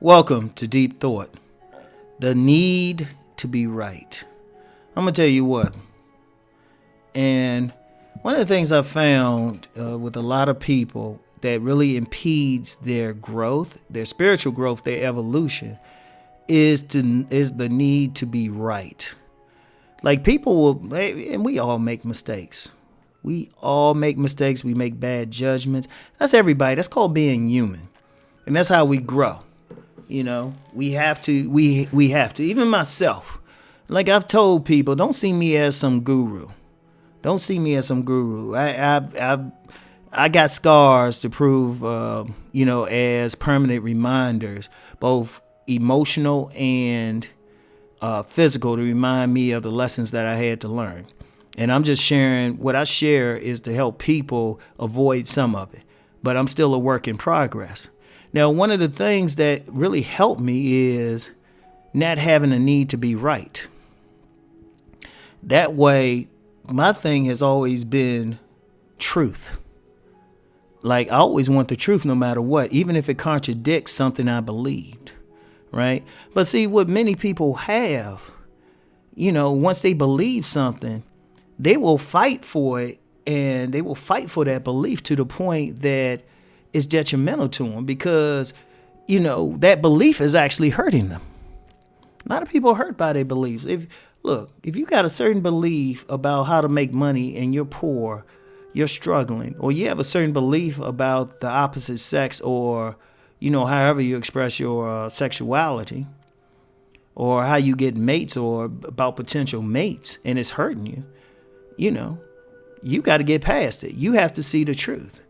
Welcome to Deep Thought, the need to be right. I'm going to tell you what, and one of the things I've found with a lot of people that really impedes their growth, their spiritual growth, their evolution, is the need to be right. Like people will, and we all make mistakes. We all make mistakes. We make bad judgments. That's everybody. That's called being human. And that's how we grow. You know, we have to, even myself. Like I've told people, don't see me as some guru. Don't see me as some guru. I got scars to prove, as permanent reminders, both emotional and physical, to remind me of the lessons that I had to learn. And I'm just sharing, what I share is to help people avoid some of it. But I'm still a work in progress. Now, one of the things that really helped me is not having a need to be right. That way, my thing has always been truth. Like, I always want the truth no matter what, even if it contradicts something I believed, right? But see, what many people have, once they believe something, they will fight for it, and they will fight for that belief to the point that it's detrimental to them because, that belief is actually hurting them. A lot of people are hurt by their beliefs. If you got a certain belief about how to make money and you're poor, you're struggling, or you have a certain belief about the opposite sex, or, however you express your sexuality, or how you get mates, or about potential mates, and it's hurting you, you got to get past it. You have to see the truth.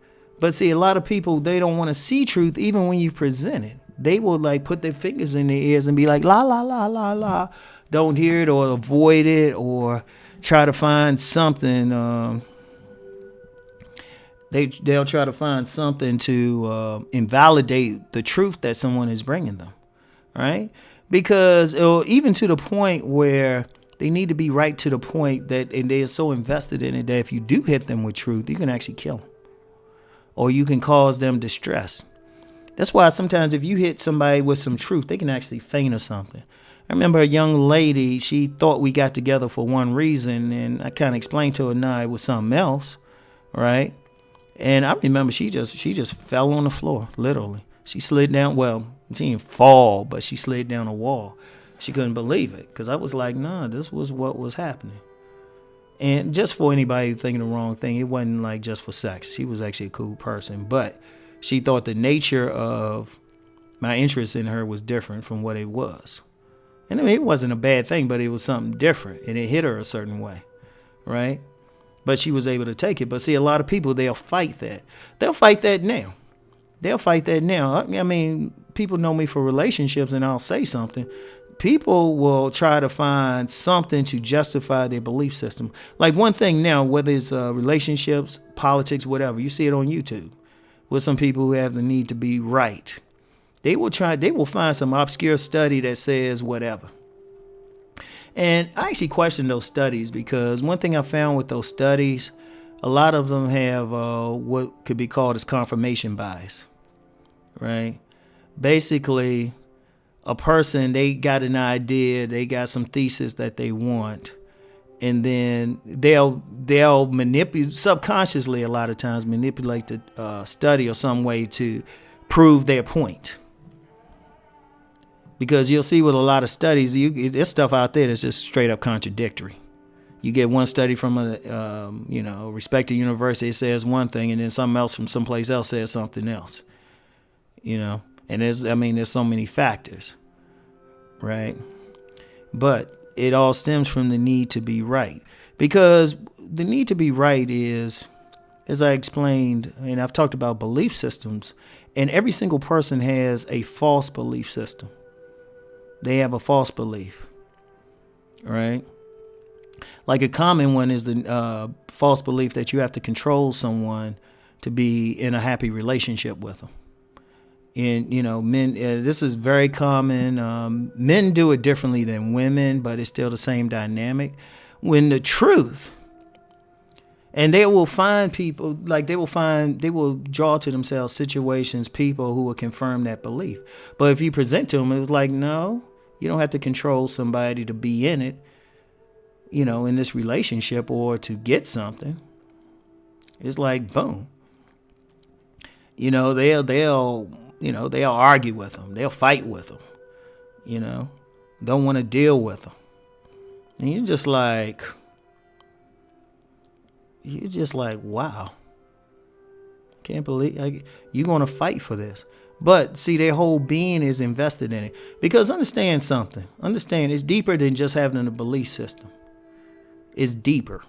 But see, a lot of people, they don't want to see truth even when you present it. They will put their fingers in their ears and be like, la, la, la, la, la. Don't hear it or avoid it or try to find something. They'll try to find something to invalidate the truth that someone is bringing them, right? Because even to the point where they need to be right to the point that, and they are so invested in it that if you do hit them with truth, you can actually kill them. Or you can cause them distress. That's why sometimes if you hit somebody with some truth, they can actually faint or something. I remember a young lady, she thought we got together for one reason, and I kind of explained to her, nah, it was something else, right? And I remember she just fell on the floor, literally. She slid down, well, she didn't fall, but she slid down a wall. She couldn't believe it, because I was like, nah, this was what was happening. And just for anybody thinking the wrong thing, it wasn't just for sex. She was actually a cool person. But she thought the nature of my interest in her was different from what it was. And I mean, it wasn't a bad thing, but it was something different. And it hit her a certain way, right? But she was able to take it. But see, a lot of people, they'll fight that. They'll fight that now. I mean, people know me for relationships, and I'll say something. People will try to find something to justify their belief system. Like one thing now, whether it's relationships, politics, whatever, you see it on YouTube with some people who have the need to be right. They will find some obscure study that says whatever. And I actually question those studies because one thing I found with those studies, a lot of them have what could be called as confirmation bias, right? Basically, a person, they got an idea, they got some thesis that they want, and then they'll manipulate, subconsciously a lot of times manipulate the study or some way to prove their point. Because you'll see with a lot of studies, there's stuff out there that's just straight up contradictory. You get one study from a respected university, it says one thing, and then something else from someplace else says something else. And there's so many factors, right? But it all stems from the need to be right. Because the need to be right is, as I explained, and I've talked about belief systems, and every single person has a false belief system. They have a false belief, right? Like a common one is the false belief that you have to control someone to be in a happy relationship with them. And, men, this is very common. Men do it differently than women, but it's still the same dynamic. When the truth, and they will find people, they will draw to themselves situations, people who will confirm that belief. But if you present to them, it was like, no, you don't have to control somebody to be in it, in this relationship or to get something. It's like, boom. They'll argue with them. They'll fight with them, don't want to deal with them. And you're just like, wow, can't believe you're going to fight for this. But see, their whole being is invested in it. Because understand something. Understand it's deeper than just having a belief system. It's deeper.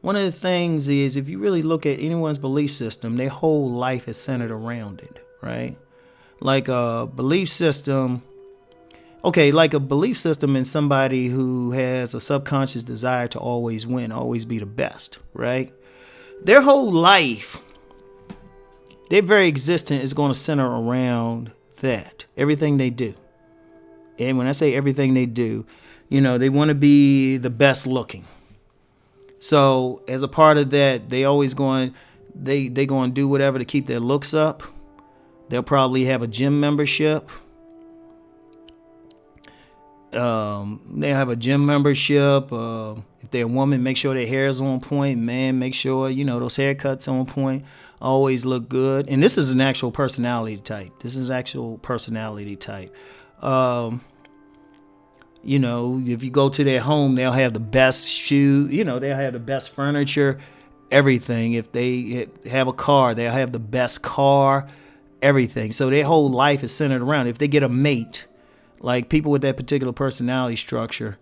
One of the things is, if you really look at anyone's belief system, their whole life is centered around it, right? Like a belief system. Okay, like a belief system in somebody who has a subconscious desire to always win, always be the best, right? Their whole life, their very existence is going to center around that, everything they do. And when I say everything they do, they want to be the best looking. So as a part of that, they going to do whatever to keep their looks up. They'll probably have a gym membership. They'll have a gym membership. If they're a woman, make sure their hair is on point. Man, make sure, those haircuts on point. Always look good. And this is an actual personality type. If you go to their home, they'll have the best shoes, they'll have the best furniture, everything. If they have a car, they'll have the best car, everything. So their whole life is centered around. If they get a mate, like people with that particular personality structure,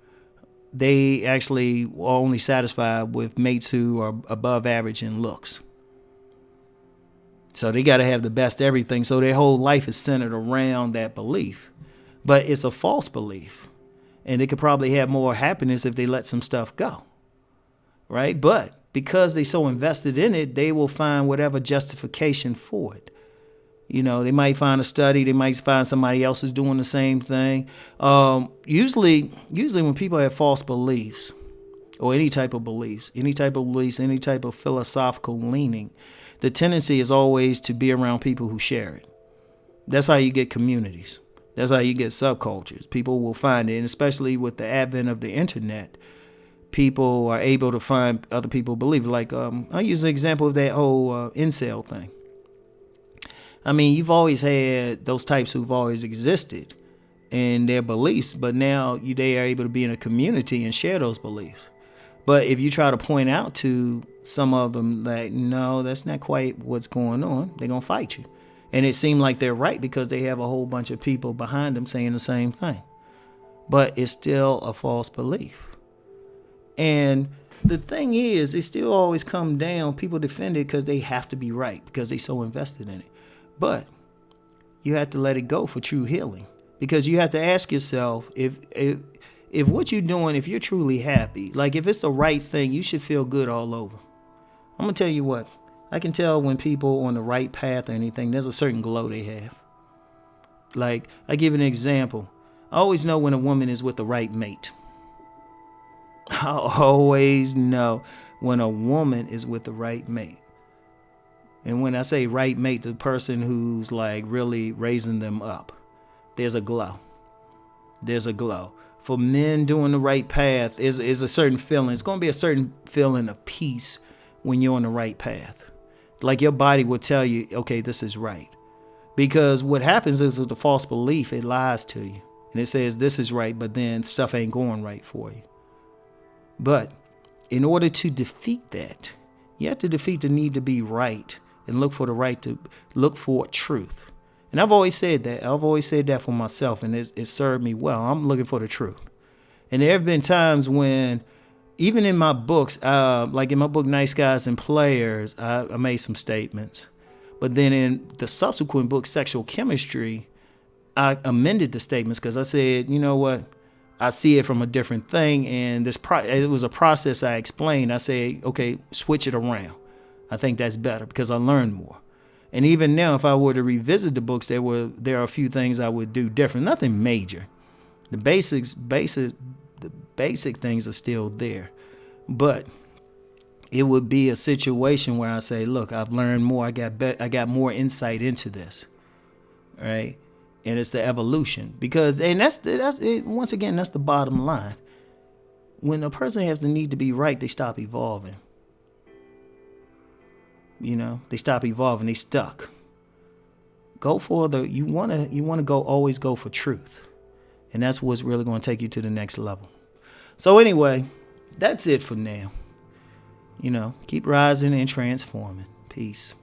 they actually are only satisfied with mates who are above average in looks. So they got to have the best everything. So their whole life is centered around that belief. But it's a false belief. And they could probably have more happiness if they let some stuff go, right? But because they're so invested in it, they will find whatever justification for it. They might find a study. They might find somebody else is doing the same thing. Usually when people have false beliefs or any type of beliefs, any type of philosophical leaning, the tendency is always to be around people who share it. That's how you get communities. That's how you get subcultures. People will find it, and especially with the advent of the internet, people are able to find other people believe. Like, I'll use an example of that whole incel thing. I mean, you've always had those types who've always existed in their beliefs, but now they are able to be in a community and share those beliefs. But if you try to point out to some of them that, no, that's not quite what's going on, they're going to fight you. And it seemed like they're right because they have a whole bunch of people behind them saying the same thing. But it's still a false belief. And the thing is, it still always come down, people defend it because they have to be right, because they so invested in it. But you have to let it go for true healing. Because you have to ask yourself, if what you're doing, if you're truly happy, like if it's the right thing, you should feel good all over. I'm going to tell you what. I can tell when people on the right path or anything, there's a certain glow they have. Like, I give an example. I always know when a woman is with the right mate. I always know when a woman is with the right mate. And when I say right mate, the person who's like really raising them up, there's a glow. There's a glow. For men doing the right path is a certain feeling. It's going to be a certain feeling of peace when you're on the right path. Like your body will tell you, okay, this is right. Because what happens is with the false belief, it lies to you. And it says this is right, but then stuff ain't going right for you. But in order to defeat that, you have to defeat the need to be right and look for the right, to look for truth. And I've always said that. I've always said that for myself, and it served me well. I'm looking for the truth. And there have been times when, even in my books, like in my book, Nice Guys and Players, I made some statements. But then in the subsequent book, Sexual Chemistry, I amended the statements because I said, you know what? I see it from a different thing. And it was a process I explained. I said, okay, switch it around. I think that's better because I learned more. And even now, if I were to revisit the books, there are a few things I would do different. Nothing major. The basic things are still there. But it would be a situation where I say, look, I've learned more. I got more insight into this. Right? And it's the evolution. Because, and that's once again, that's the bottom line. When a person has the need to be right, they stop evolving. They stop evolving. They stuck. Go for you want to always go for truth. And that's what's really going to take you to the next level. So anyway, that's it for now. Keep rising and transforming. Peace.